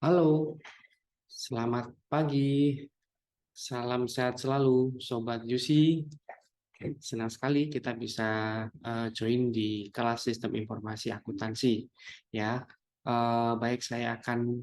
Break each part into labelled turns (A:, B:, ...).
A: Halo, selamat pagi. Salam sehat selalu, Sobat Jusi. Senang sekali kita bisa join di kelas Sistem Informasi Akuntansi. Ya, baik saya akan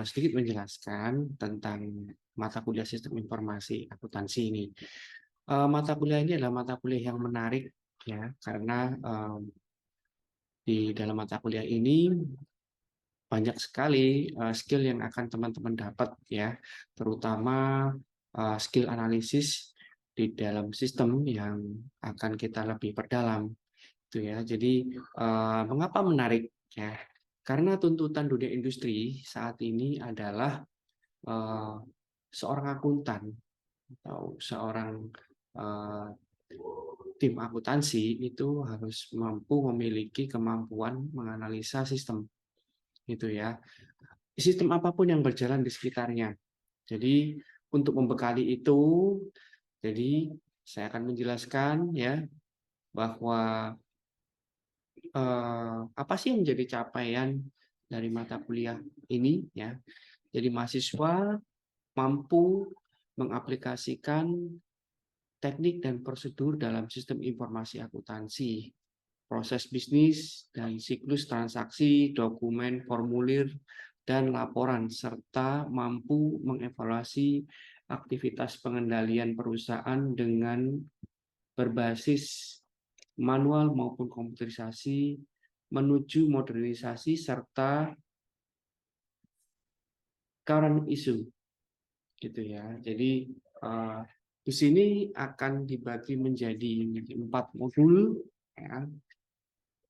A: sedikit menjelaskan tentang mata kuliah Sistem Informasi Akuntansi ini. Mata kuliah ini adalah mata kuliah yang menarik, ya, karena di dalam mata kuliah ini banyak sekali skill yang akan teman-teman dapat, ya, terutama skill analisis di dalam sistem yang akan kita lebih perdalam, itu ya. Jadi mengapa menarik, ya? Karena tuntutan dunia industri saat ini adalah eh, seorang akuntan atau seorang eh, tim akuntansi itu harus mampu memiliki kemampuan menganalisa sistem, gitu ya. Sistem apapun yang berjalan di sekitarnya. Jadi untuk membekali itu, jadi saya akan menjelaskan, ya, bahwa apa sih yang menjadi capaian dari mata kuliah ini, ya. Jadi mahasiswa mampu mengaplikasikan teknik dan prosedur dalam sistem informasi akuntansi, proses bisnis dan siklus transaksi, dokumen, formulir, dan laporan, serta mampu mengevaluasi aktivitas pengendalian perusahaan dengan berbasis manual maupun komputerisasi menuju modernisasi serta current issue, gitu ya. Jadi di sini akan dibagi menjadi 4 modul, ya,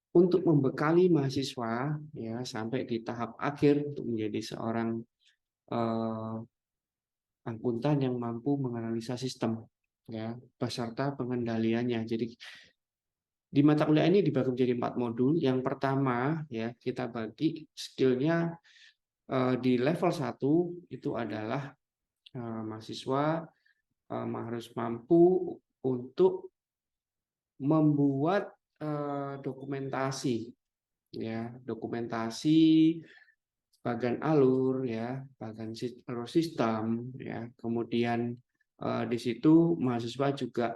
A: untuk membekali mahasiswa, ya, sampai di tahap akhir untuk menjadi seorang eh, akuntan yang mampu menganalisa sistem, ya, beserta pengendaliannya. Jadi di mata kuliah ini dibagi menjadi 4 modul. Yang pertama, ya, kita bagi skillnya di level 1 itu adalah mahasiswa harus mampu untuk membuat dokumentasi, ya, dokumentasi bagan alur, ya, bagan alur sistem, ya. Kemudian di situ mahasiswa juga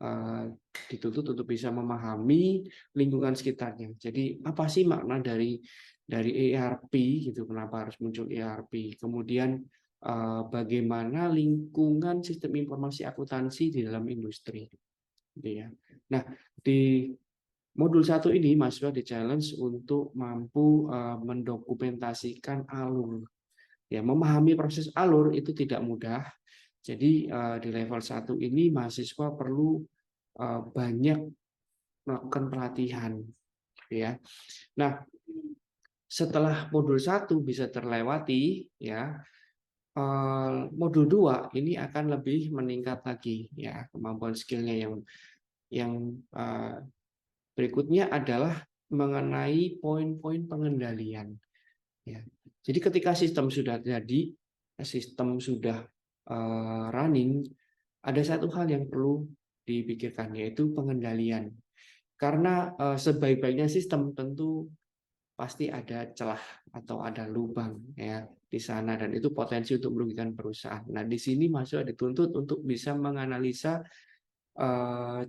A: eh, dituntut untuk bisa memahami lingkungan sekitarnya. Jadi apa sih makna dari ERP, gitu? Kenapa harus muncul ERP? Kemudian bagaimana lingkungan sistem informasi akuntansi di dalam industri, gitu ya. Nah, di modul 1 ini mahasiswa di-challenge untuk mampu mendokumentasikan alur. Ya, memahami proses alur itu tidak mudah. Jadi di level 1 ini mahasiswa perlu banyak melakukan pelatihan, ya. Nah, setelah modul 1 bisa terlewati, ya, modul 2 ini akan lebih meningkat lagi, ya, kemampuan skillnya yang berikutnya adalah mengenai poin-poin pengendalian, ya. Jadi ketika sistem sudah jadi, sistem sudah running, ada satu hal yang perlu dipikirkan, yaitu pengendalian. Karena sebaik-baiknya sistem tentu pasti ada celah atau ada lubang, ya, di sana, dan itu potensi untuk merugikan perusahaan. Nah, di sini mahasiswa dituntut untuk bisa menganalisa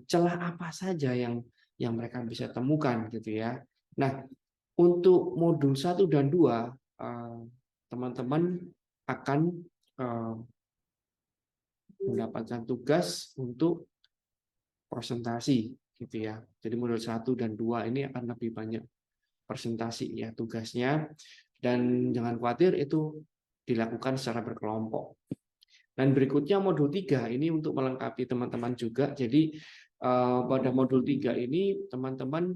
A: celah apa saja yang mereka bisa temukan, gitu ya. Nah, untuk modul 1 dan 2 teman-teman akan eh, mendapatkan tugas untuk presentasi, gitu ya. Jadi modul 1 dan 2 ini akan lebih banyak presentasi, ya, tugasnya, dan jangan khawatir itu dilakukan secara berkelompok. Dan berikutnya modul 3 ini untuk melengkapi teman-teman juga. Jadi pada modul 3 ini teman-teman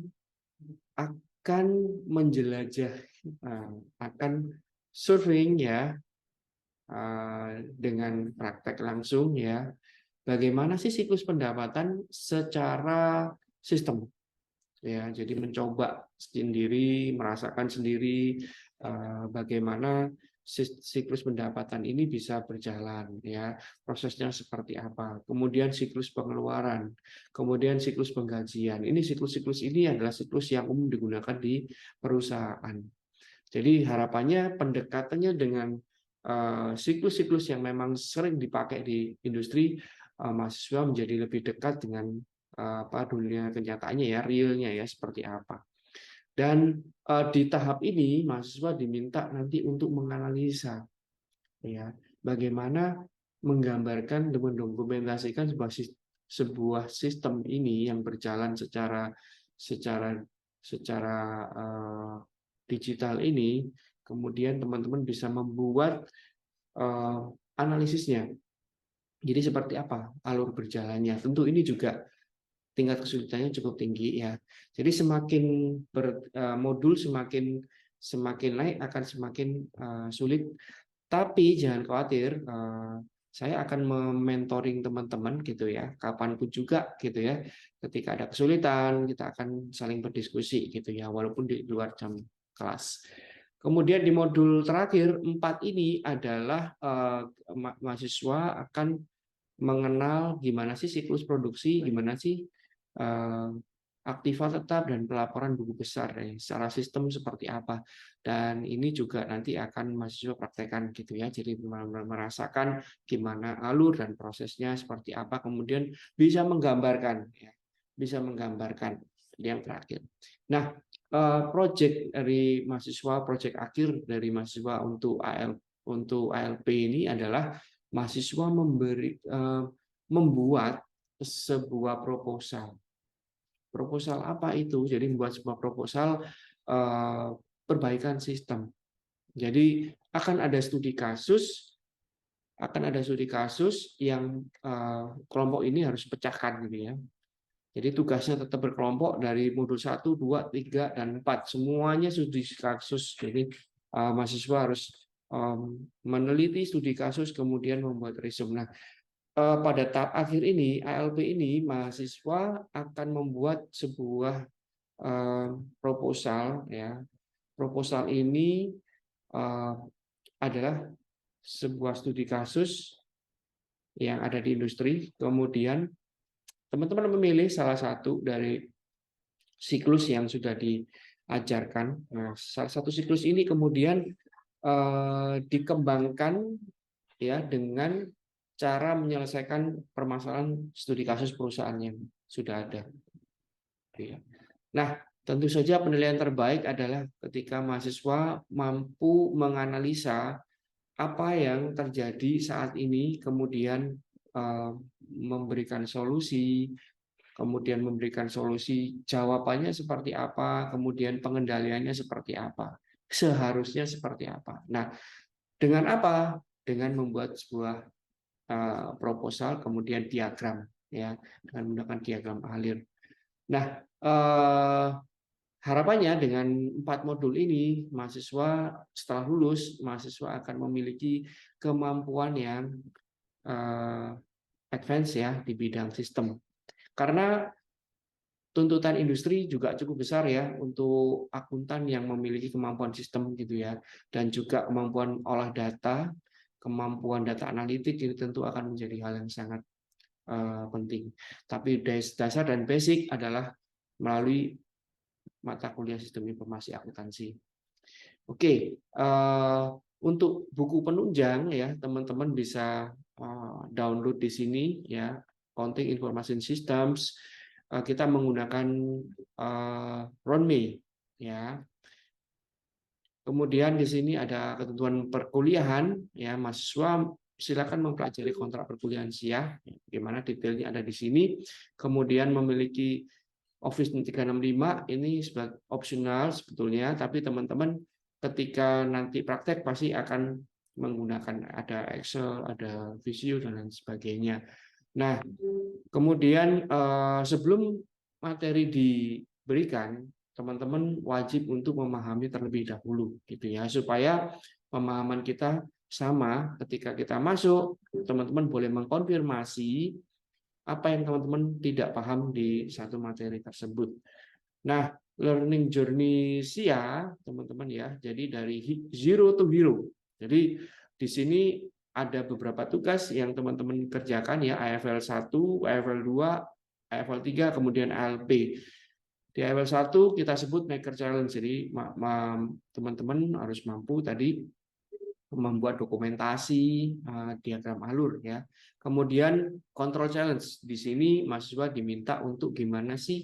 A: akan menjelajah, akan surfing, ya, dengan praktek langsung, ya, bagaimana sih siklus pendapatan secara sistem, ya. Jadi mencoba sendiri, merasakan sendiri bagaimana siklus pendapatan ini bisa berjalan, ya, prosesnya seperti apa, kemudian siklus pengeluaran, kemudian siklus penggajian. Ini siklus-siklus ini adalah siklus yang umum digunakan di perusahaan. Jadi harapannya pendekatannya dengan siklus-siklus yang memang sering dipakai di industri, mahasiswa menjadi lebih dekat dengan dunia kenyataannya ya, realnya ya seperti apa. Dan di tahap ini mahasiswa diminta nanti untuk menganalisa ya bagaimana menggambarkan dan mendokumentasikan sebuah sistem ini yang berjalan secara secara secara digital ini, kemudian teman-teman bisa membuat analisisnya. Jadi seperti apa alur berjalannya. Tentu ini juga tingkat kesulitannya cukup tinggi ya. Jadi semakin modul semakin naik akan semakin sulit. Tapi jangan khawatir, saya akan mementoring teman-teman gitu ya, kapanpun juga gitu ya. Ketika ada kesulitan, kita akan saling berdiskusi gitu ya, walaupun di luar jam kelas. Kemudian di modul terakhir 4 ini adalah mahasiswa akan mengenal gimana sih siklus produksi, gimana sih aktiva tetap dan pelaporan buku besar secara sistem seperti apa. Dan ini juga nanti akan mahasiswa praktekkan gitu ya. Jadi merasakan gimana alur dan prosesnya seperti apa, kemudian bisa menggambarkan ya. Bisa menggambarkan yang terakhir. Nah, proyek dari mahasiswa, proyek akhir dari mahasiswa untuk ALP ini adalah mahasiswa membuat sebuah proposal. Proposal apa itu? Jadi membuat sebuah proposal perbaikan sistem. Jadi akan ada studi kasus, yang kelompok ini harus pecahkan gitu ya. Jadi tugasnya tetap berkelompok dari modul 1, 2, 3, dan 4. Semuanya studi kasus. Jadi mahasiswa harus meneliti studi kasus, kemudian membuat resume. Nah, pada tahap akhir ini, ALP ini, mahasiswa akan membuat sebuah proposal. Ya, proposal ini adalah sebuah studi kasus yang ada di industri. Kemudian teman-teman memilih salah satu dari siklus yang sudah diajarkan. Nah, salah satu siklus ini kemudian dikembangkan ya dengan cara menyelesaikan permasalahan studi kasus perusahaan yang sudah ada. Nah, tentu saja penilaian terbaik adalah ketika mahasiswa mampu menganalisa apa yang terjadi saat ini, kemudian memberikan solusi, jawabannya seperti apa, kemudian pengendaliannya seperti apa, seharusnya seperti apa. Nah, dengan apa? Dengan membuat sebuah proposal, kemudian diagram, ya, dengan menggunakan diagram alir. Nah, harapannya dengan 4 modul ini, mahasiswa setelah lulus, mahasiswa akan memiliki kemampuan yang advance ya di bidang sistem. Karena tuntutan industri juga cukup besar ya untuk akuntan yang memiliki kemampuan sistem gitu ya, dan juga kemampuan olah data, kemampuan data analitik ini tentu akan menjadi hal yang sangat penting. Tapi dasar dan basic adalah melalui mata kuliah sistem informasi akuntansi. Oke, untuk buku penunjang ya teman-teman bisa download di sini ya, Accounting Information Systems. Kita menggunakan Ronme ya. Kemudian di sini ada ketentuan perkuliahan ya, mahasiswa silakan mempelajari kontrak perkuliahan SIA, bagaimana detailnya ada di sini. Kemudian memiliki Office 365 ini sebagai opsional sebetulnya, tapi teman-teman ketika nanti praktek pasti akan menggunakan ada Excel, ada Visio dan lain sebagainya. Nah, kemudian sebelum materi diberikan, teman-teman wajib untuk memahami terlebih dahulu gitu ya, supaya pemahaman kita sama ketika kita masuk, teman-teman boleh mengkonfirmasi apa yang teman-teman tidak paham di satu materi tersebut. Nah, learning journey SIA, teman-teman ya, jadi dari zero to hero. Jadi di sini ada beberapa tugas yang teman-teman kerjakan ya, AFL 1, AFL 2, AFL 3, kemudian ALP. Di level 1 kita sebut maker challenge. Jadi teman-teman harus mampu tadi membuat dokumentasi diagram alur ya. Kemudian control challenge. Di sini mahasiswa diminta untuk gimana sih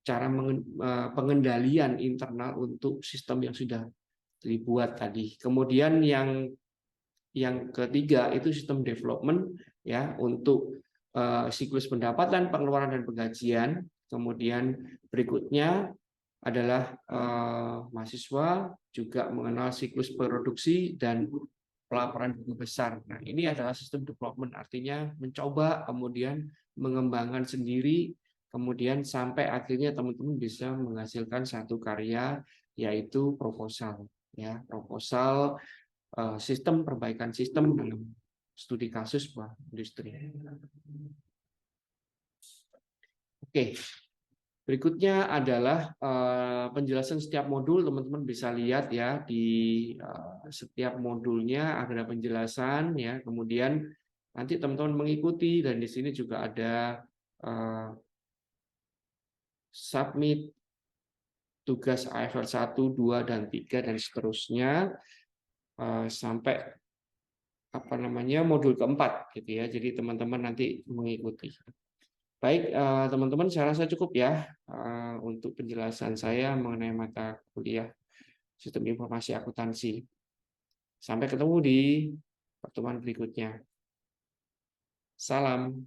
A: cara pengendalian internal untuk sistem yang sudah dibuat tadi. Kemudian yang ketiga itu sistem development ya untuk siklus pendapatan, pengeluaran dan penggajian. Kemudian berikutnya adalah mahasiswa juga mengenal siklus produksi dan pelaporan buku besar. Nah, ini adalah sistem development, artinya mencoba kemudian mengembangkan sendiri, kemudian sampai akhirnya teman-teman bisa menghasilkan satu karya yaitu proposal, ya proposal sistem perbaikan sistem dalam studi kasus sebuah industri. Oke. Berikutnya adalah penjelasan setiap modul, teman-teman bisa lihat ya di setiap modulnya ada penjelasan ya. Kemudian nanti teman-teman mengikuti dan di sini juga ada submit tugas AFR 1, 2 dan 3 dan seterusnya sampai modul keempat gitu ya. Jadi teman-teman nanti mengikuti. Baik, teman-teman, saya rasa cukup ya untuk penjelasan saya mengenai mata kuliah Sistem Informasi Akuntansi. Sampai ketemu di pertemuan berikutnya. Salam.